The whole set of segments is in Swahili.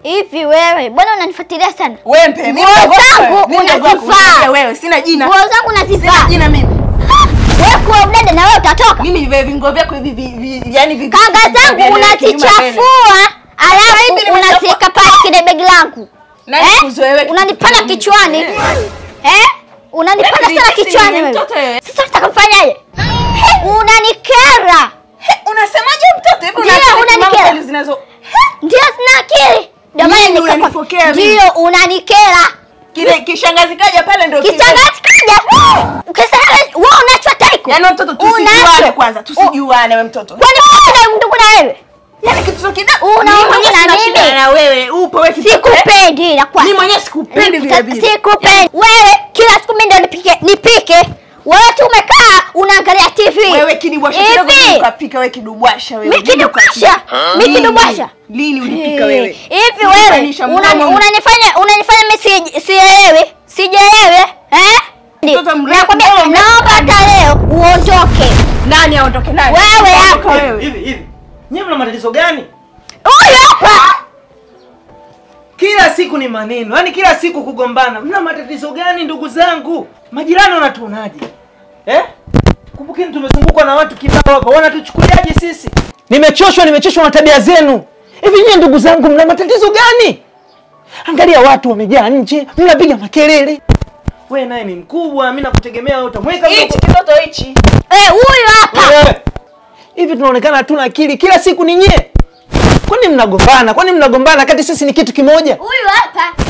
Hivi wewe, mbona unanifuatilia sana? Wewe mpe mimi. Unazifaa. Wewe sina jina. Nguo zangu unazifaa. Sina jina mimi. Wewe kwa udada na wewe utatoka. Mimi niwe vingo vyako hivi yani vipi? Kanga zangu unazichafua. Alafu unazika pale kile begi langu. Nani kuzoewe? Unanipana kichwani. Unanipana sana kichwani wewe. Sasa utakamfanyaje? Unanikera. Unasemaje mtoto? Hebu unanikera. Ndio sina akili. Ndio maana nikakupokea mimi. Ndio unanikera. Kile kishangazi kaja pale ndio kishangazi kaja. Ukisema wewe unachwa taiko. Yaani mtoto tusijuane kwanza. Tusijuane wewe mtoto. Kwani wewe ndugu na wewe? Yaani kitu kidogo. Unaona mimi na wewe. Upo wewe sikupendi na kwa. Mimi mwenyewe sikupendi vile vile. Sikupendi. Wewe kila siku mimi ndio nipike. Wewe tu umekaa unaangalia TV. Wewe kidubwasha kidogo ukapika wewe kidubwasha wewe. Mimi kidubwasha. Mimi kidubwasha. Lini ulipika wewe? Hivi wewe unanifanya mimi sielewi. Sijaelewi. Nakwambia naomba hata leo uondoke. Nani aondoke nani? Wewe hapo. Hivi. Nyinyi mna matatizo gani? Huyu hapa. Kila siku ni maneno. Yaani kila siku kugombana. Mna matatizo gani ndugu zangu? Majirani wanatuonaje? Kumbukeni tumezungukwa na watu kibao hapa. Wanatuchukuliaje sisi? Nimechoshwa na tabia zenu. Hivi nyinyi ndugu zangu mna matatizo gani? Angalia watu wamejaa nje, mnapiga makelele. Wewe naye ni mkubwa, mimi nakutegemea wewe utamweka hichi kitoto hichi. Huyu hapa. Hivi tunaonekana hatuna akili, kila siku ni nyie. Kwani mnagombana kati sisi ni kitu kimoja? Huyu hapa.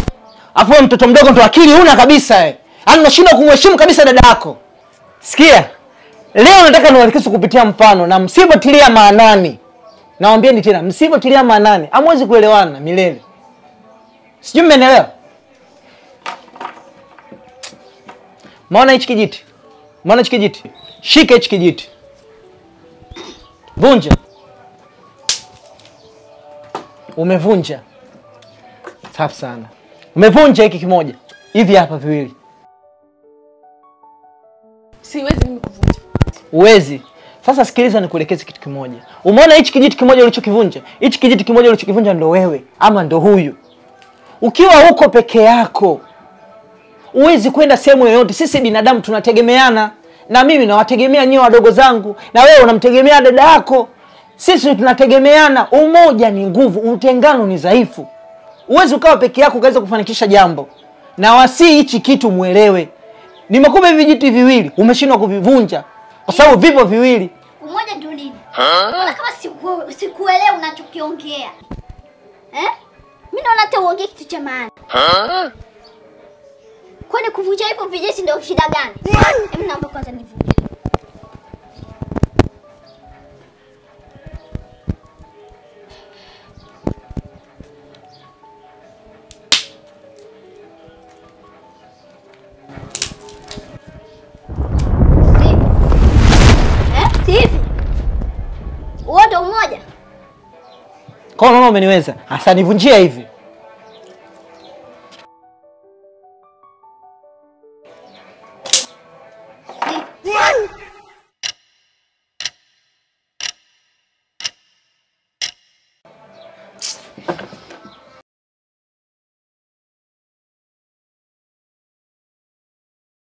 Afu mtoto mdogo ndo akili huna kabisa Yaani unashindwa kumheshimu kabisa dada yako. Sikia. Leo nataka niwaelekeze kupitia mfano na msipotilia maanani. Nawaambieni tena, msipotilia maanani, hamwezi kuelewana milele. Sijui mmenielewa? Maona hichi kijiti? Shika hichi kijiti. Vunja. Umevunja. Safi sana. Umevunja hiki kimoja. Hivi hapa viwili. Siwezi mimi kuvunja. Uwezi. Sasa sikiliza nikuelekeze kitu kimoja. Umeona hichi kijiti kimoja ulichokivunja? Hichi kijiti kimoja ulichokivunja ndo wewe ama ndo huyu. Ukiwa huko peke yako, uwezi kwenda sehemu yoyote. Sisi binadamu tunategemeana. Na mimi nawategemea nyinyi wadogo zangu, na wewe unamtegemea dada yako. Sisi tunategemeana. Umoja ni nguvu, utengano ni dhaifu. Uwezi ukawa peke yako ukaweza kufanikisha jambo. Na wasi hichi kitu muelewe. Nimekupa hivi vijiti viwili, umeshindwa kuvivunja kwa sababu vipo viwili. Umoja ndio nini? Mbona kama sikuelewa unachokiongea? Mimi naona hata uongee kitu cha maana. Kwani kuvunja hivyo vijiti ndio shida gani? Mimi naomba kwanza nivunje. Hivi. Uondo umoja. Kwa nini umeniweza? Asa nivunjia hivi.